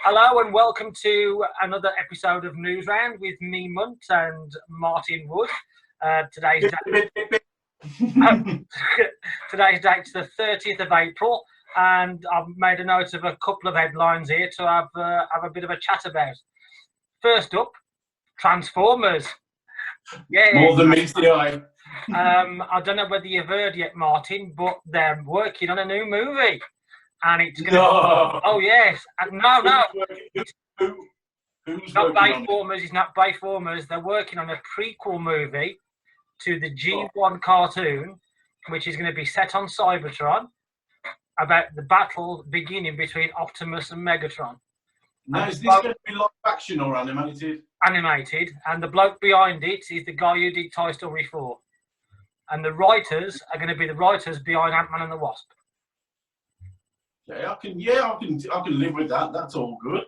Hello and welcome to another episode of Newsround with me, Munt, and Martin Wood. Today's date's the 30th of April, and I've made a note of a couple of headlines here to have a bit of a chat about. First up, Transformers. Yeah, more than meets the eye. I don't know whether you've heard yet, Martin, but they're working on a new movie. And it's going to oh yes, no. Who's not Bayformers. It's not Bayformers. They're working on a prequel movie to the G1 cartoon, which is going to be set on Cybertron, about the battle beginning between Optimus and Megatron. Now, is this going to be live action or animated? Animated, and the bloke behind it is the guy who did Toy Story 4, and the writers are going to be the writers behind Ant-Man and the Wasp. I can live with that. That's all good.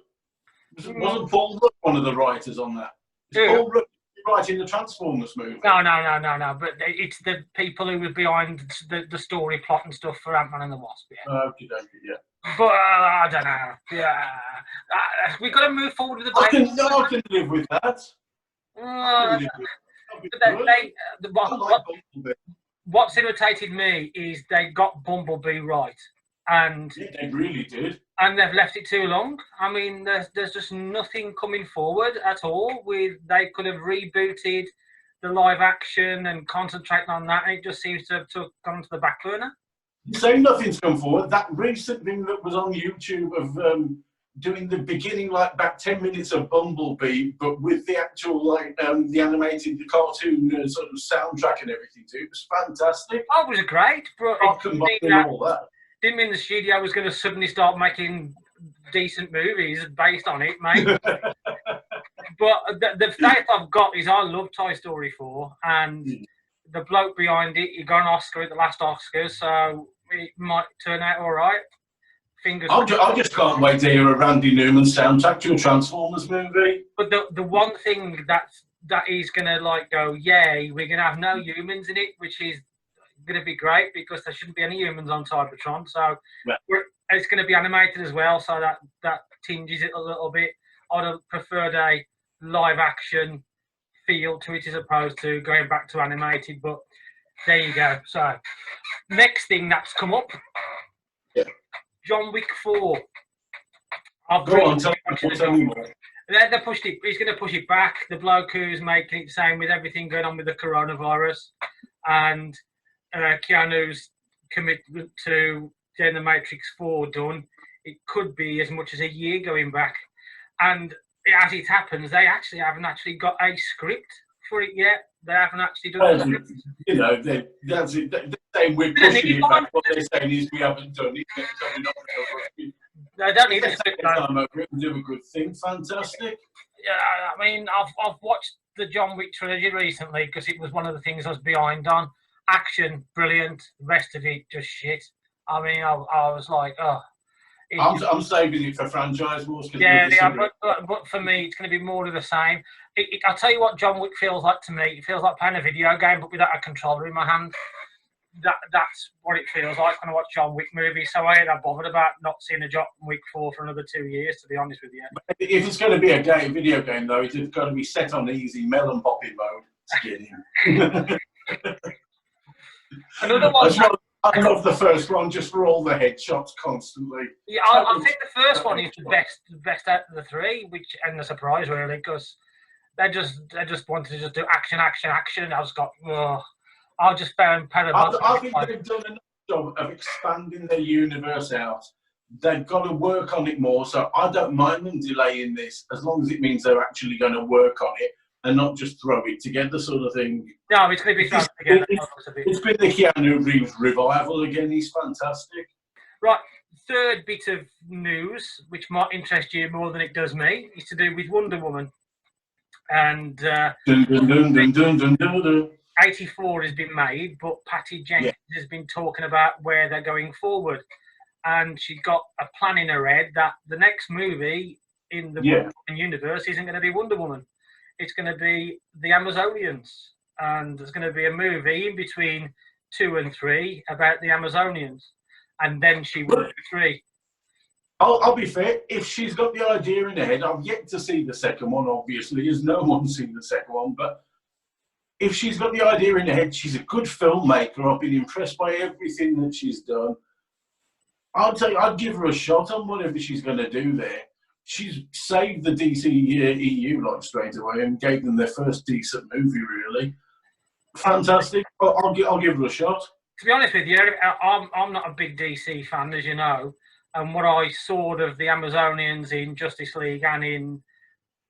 Wasn't Paul Rudd one of the writers on that? Is Paul Rudd writing the Transformers movie? No. But it's the people who were behind the story plot and stuff for Ant-Man and the Wasp. Yeah. Okay, yeah. But I don't know. Yeah, we've got to move forward with the. I can live with that. What's irritated me is they got Bumblebee right. And yeah, they really did. And they've left it too long. I mean, there's just nothing coming forward at all. They could have rebooted the live action and concentrating on that, and it just seems to have gone to the back burner. You say nothing's come forward. That recent thing that was on YouTube of doing the beginning, like about 10 minutes of Bumblebee, but with the actual the animated, the cartoon sort of soundtrack and everything too. It was fantastic. Oh, it was great, but all that. Didn't mean the studio was going to suddenly start making decent movies based on it, mate. But the fact I've got is I love Toy Story 4, and the bloke behind it, he got an Oscar at the last Oscars, so it might turn out all right. Fingers crossed. I just can't wait to hear a Randy Newman soundtrack to a Transformers movie. But the one thing that is going to go, yay, we're going to have no humans in it, which is going to be great because there shouldn't be any humans on Cybertron, so it's going to be animated as well, so that tinges it a little bit. I'd have preferred a live action feel to it as opposed to going back to animated, but there you go. So next thing that's come up, John Wick 4. Tell me more. They pushed it. He's going to push it back. The bloke who's making it, same with everything going on with the coronavirus, and Keanu's commitment to getting the Matrix 4 done, it could be as much as a year going back. And as it happens, they actually haven't got a script for it yet. They haven't actually done it. You know, they're saying we're pushing it back. What they're saying is we haven't done it. They don't need a script. Do a good thing. Fantastic. Yeah, I mean, I've watched the John Wick trilogy recently because it was one of the things I was behind on. Action, brilliant. The rest of it, just shit. I mean, I was like, oh. I'm saving it for franchise wars. Yeah, but for me, it's going to be more of the same. I'll tell you what John Wick feels like to me. It feels like playing a video game, but without a controller in my hand. That's what it feels like when I watch John Wick movies. So I ain't that bothered about not seeing a John Wick 4 for another 2 years, to be honest with you. If it's going to be a video game, though, it's got to be set on easy melon popping mode. Skinny. Another one. I love the first one just for all the headshots constantly. Yeah, I think the first one is the best out of the three, which and a surprise really, because they just wanted to just do action. I just found I think they've done enough job of expanding their universe out. They've got to work on it more, so I don't mind them delaying this as long as it means they're actually going to work on it and not just throw it together, sort of thing. No, it's going to be thrown together. It's been the Keanu Reeves revival again. He's fantastic. Right, third bit of news, which might interest you more than it does me, is to do with Wonder Woman. And 84 has been made, but Patty Jenkins has been talking about where they're going forward. And she's got a plan in her head that the next movie in the Wonder Woman universe isn't going to be Wonder Woman. It's going to be the Amazonians. And there's going to be a movie in between 2 and 3 about the Amazonians. And then she will do 3. I'll be fair. If she's got the idea in her head, I've yet to see the second one, obviously, as no one's seen the second one. But if she's got the idea in her head, she's a good filmmaker. I've been impressed by everything that she's done. I'll tell you, I'd give her a shot on whatever she's going to do there. She's saved the DC EU like straight away and gave them their first decent movie, really. Fantastic. I'll give her a shot. To be honest with you, I'm not a big DC fan, as you know. And what I saw of the Amazonians in Justice League and in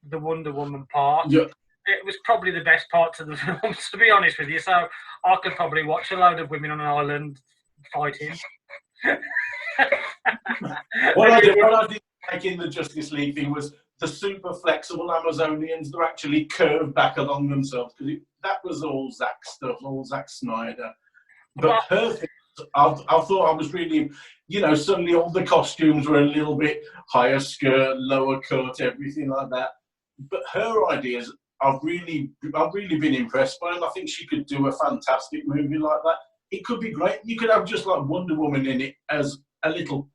the Wonder Woman part, it was probably the best parts of the film, to be honest with you. So I could probably watch a load of women on an island fighting. What I did like in the Justice League thing was the super flexible Amazonians. They're actually curved back along themselves, because that was all Zack stuff, all Zack Snyder. But her thing, I thought I was really, suddenly all the costumes were a little bit higher skirt, lower cut, everything like that. But her ideas, I've really been impressed by, and I think she could do a fantastic movie like that. It could be great. You could have just like Wonder Woman in it as a little,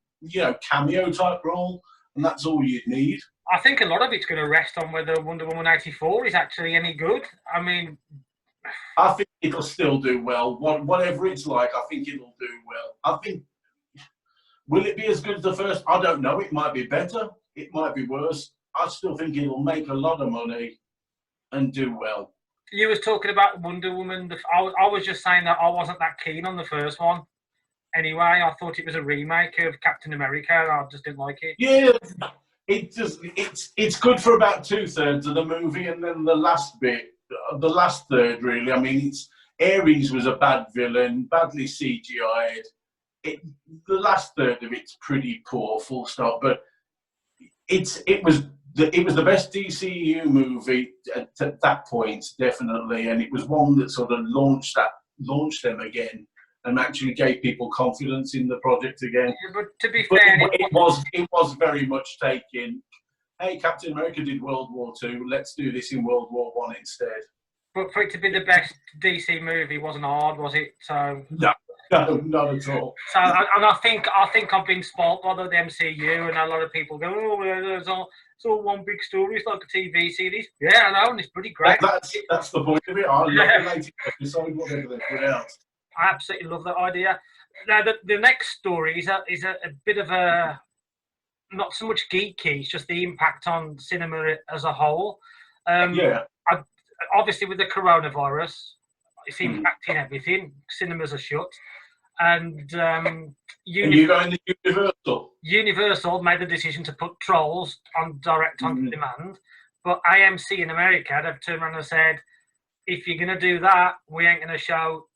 cameo type role, and that's all you'd need. I think a lot of it's going to rest on whether Wonder Woman 84 is actually any good. I mean, I think it'll still do well. Whatever it's like, I think it'll do well. I think, will it be as good as the first? I don't know. It might be better. It might be worse. I still think it'll make a lot of money and do well. You was talking about Wonder Woman. I was just saying that I wasn't that keen on the first one. Anyway, I thought it was a remake of Captain America. I just didn't like it. Yeah, it's good for about 2/3 of the movie, and then the last bit, the last third, really. I mean, Ares was a bad villain, badly CGI'd. The last third of it's pretty poor, full stop. But it was the best DCU movie at that point, definitely, and it was one that sort of launched them again and actually gave people confidence in the project again. Yeah, but to be fair, it was very much taking, hey, Captain America did World War II, let's do this in World War I instead. But for it to be the best DC movie wasn't hard, was it? So no, not at all. So, and I think I've been spoilt by the MCU, and a lot of people go, "Oh, it's all one big story. It's like a TV series." Yeah, I know, and it's pretty great. That's the point of it. I love the latest episode, whatever they put out. I absolutely love that idea. Now, the next story is a bit of a, not so much geeky, it's just the impact on cinema as a whole. Obviously, with the coronavirus, it's impacting everything. Cinemas are shut. And you going to Universal? Universal made the decision to put Trolls on direct on demand. But AMC in America, they've turned around and said, if you're going to do that, we ain't going to show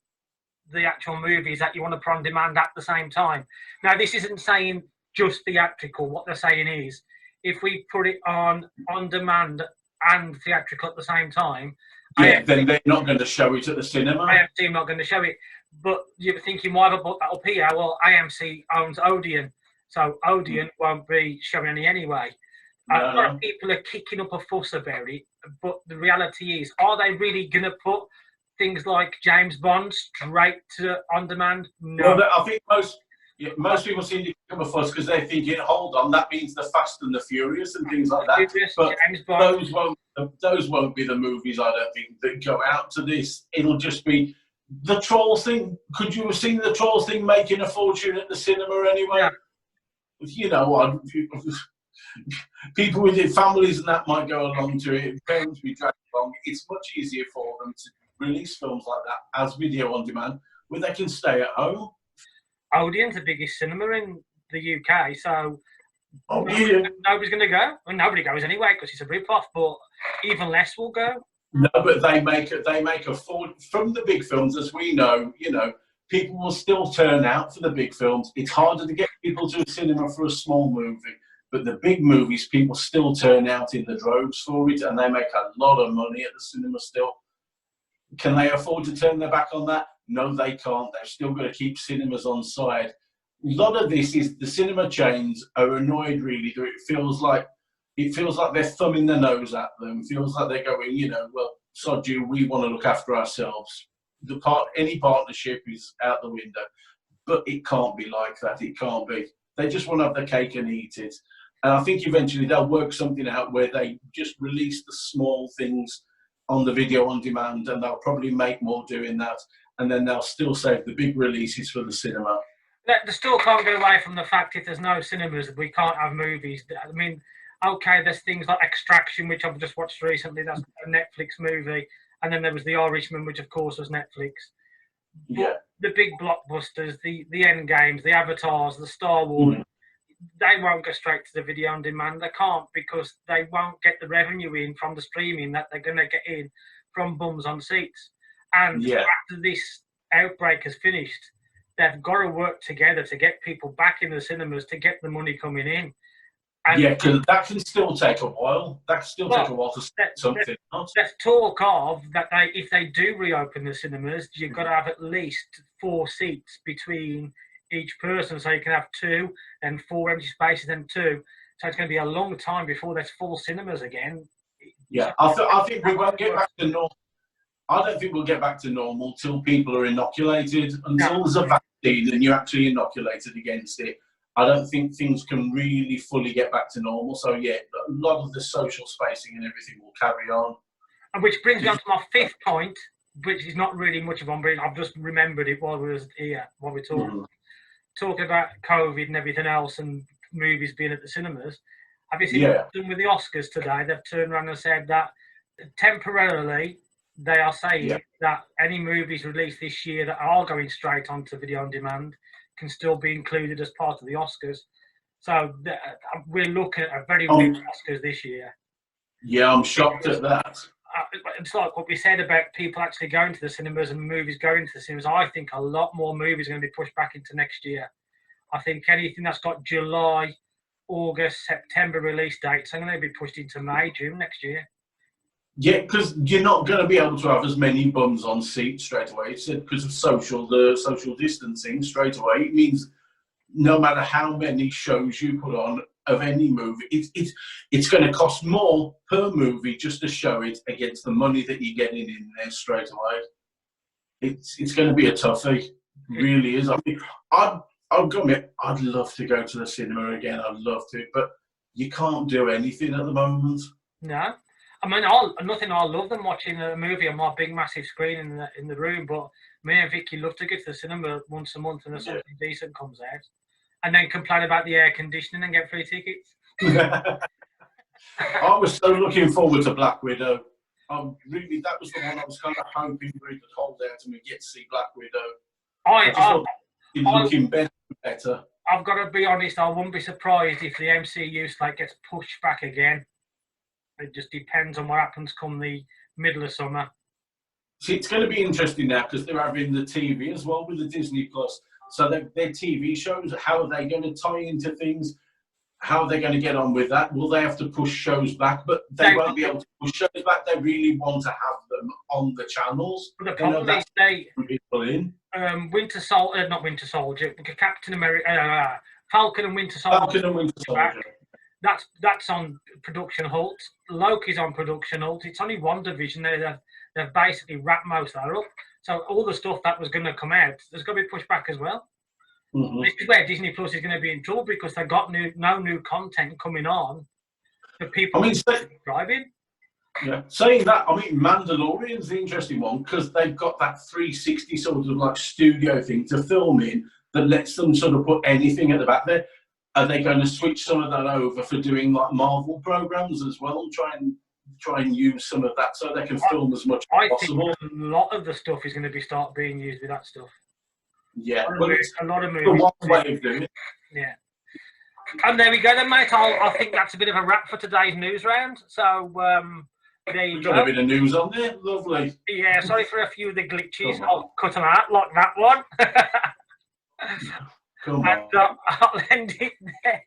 the actual movies that you want to put on demand at the same time. Now, this isn't saying just theatrical. What they're saying is, if we put it on demand and theatrical at the same time, then they're not going to show it at the cinema. AMC are not going to show it. But you're thinking, why have I put that up here? Well, AMC owns Odeon, so Odeon won't be showing any anyway. A lot of people are kicking up a fuss about it, but the reality is, are they really going to put things like James Bond straight to on demand? No. Well, I think most people seem to kick up a fuss because they're thinking, hold on, that means the Fast and the Furious and things like that. But those won't be the movies, I don't think, that go out to this. It'll just be the Trolls thing. Could you have seen the Trolls thing making a fortune at the cinema anyway? Yeah. You know, people with their families and that might go along to it. Parents be dragged along. It's much easier for them to release films like that as video on demand, where they can stay at home. Odeon's the biggest cinema in the UK, so nobody's going to go. Well, nobody goes anyway because it's a rip-off, but even less will go. No, but they make a from the big films, as we know. You know, people will still turn out for the big films. It's harder to get people to a cinema for a small movie, but the big movies, people still turn out in the droves for it, and they make a lot of money at the cinema still. Can they afford to turn their back on that? No, they can't. They've still got to keep cinemas on side. A lot of this is the cinema chains are annoyed, really. It feels like they're thumbing their nose at them. It feels like they're going, you know, well, sod you, we want to look after ourselves. Any partnership is out the window. But it can't be like that. It can't be. They just want to have their cake and eat it. And I think eventually they'll work something out where they just release the small things on the video on demand, and they'll probably make more doing that. And then they'll still save the big releases for the cinema. They still can't get away from the fact if there's no cinemas, we can't have movies. I mean, okay, there's things like Extraction, which I've just watched recently. That's a Netflix movie. And then there was The Irishman, which of course was Netflix. Yeah. But the big blockbusters, the end games, the Avatars, the Star Wars, they won't go straight to the video on demand. They can't, because they won't get the revenue in from the streaming that they're going to get in from bums on seats. And after this outbreak has finished, they've got to work together to get people back in the cinemas, to get the money coming in. And because that can still take a while. That can still take a while to set something. Let's talk of that. If they do reopen the cinemas, you've got to have at least 4 seats between each person, so you can have 2, and 4 empty spaces, and 2. So it's going to be a long time before there's full cinemas again. Yeah, I think we won't get back to normal. I don't think we'll get back to normal till people are inoculated. Until there's a vaccine and you're actually inoculated against it, I don't think things can really fully get back to normal. So yeah, a lot of the social spacing and everything will carry on. And which brings me on to my 5th point, which is not really much of one, but I've just remembered it while we was here, while we're talking about COVID and everything else, and movies being at the cinemas. Have you seen what they've done with the Oscars today? They've turned around and said that temporarily they are saying that any movies released this year that are going straight onto video on demand can still be included as part of the Oscars. So we're looking at a very big Oscars this year. Yeah, I'm shocked at that. It's like what we said about people actually going to the cinemas and movies going to the cinemas. I think a lot more movies are going to be pushed back into next year. I think anything that's got July, August, September release dates are going to be pushed into May, June next year. Yeah, because you're not going to be able to have as many bums on seats straight away. It's because of the social distancing straight away. It means no matter how many shows you put on of any movie, it's going to cost more per movie just to show it against the money that you're getting in there straight away. It's going to be a toughie. It really is. I mean, I'd love to go to the cinema again. I'd love to, but you can't do anything at the moment. No. I mean, nothing. I love them watching a movie on my big, massive screen in the room. But me and Vicky love to go to the cinema once a month, and there's something decent comes out, and then complain about the air conditioning and get free tickets. I was so looking forward to Black Widow. That was the one I was kind of hoping we could hold out and we get to see Black Widow. It's looking better and better. I've got to be honest. I wouldn't be surprised if the MCU slate gets pushed back again. It just depends on what happens come the middle of summer. See, it's going to be interesting now because they're having the TV as well with the Disney Plus. So their TV shows, how are they going to tie into things? How are they going to get on with that? Will they have to push shows back? But they won't be able to push shows back. They really want to have them on the channels. But the problem is Captain America, Falcon and Winter Soldier. That's on production halt. Loki's on production halt. It's only WandaVision. They've basically wrapped most of that up. So all the stuff that was going to come out, there's going to be pushed back as well. This is where Disney Plus is going to be in trouble because they've got no new content coming on for people subscribing. Yeah, saying that, I mean, Mandalorian's the interesting one because they've got that 360 sort of like studio thing to film in that lets them sort of put anything at the back there. Are they going to switch some of that over for doing like Marvel programs as well? Try and use some of that so they can film as much as possible. I think a lot of the stuff is going to start being used with that stuff. Yeah, a lot of movies. The one way of doing it. Yeah. And there we go then, mate. I think that's a bit of a wrap for today's news round. So there you go. Got a bit of news on there. Lovely. Yeah, sorry for a few of the glitches. I'll cut them out like that one. Come on. And I'll end it there.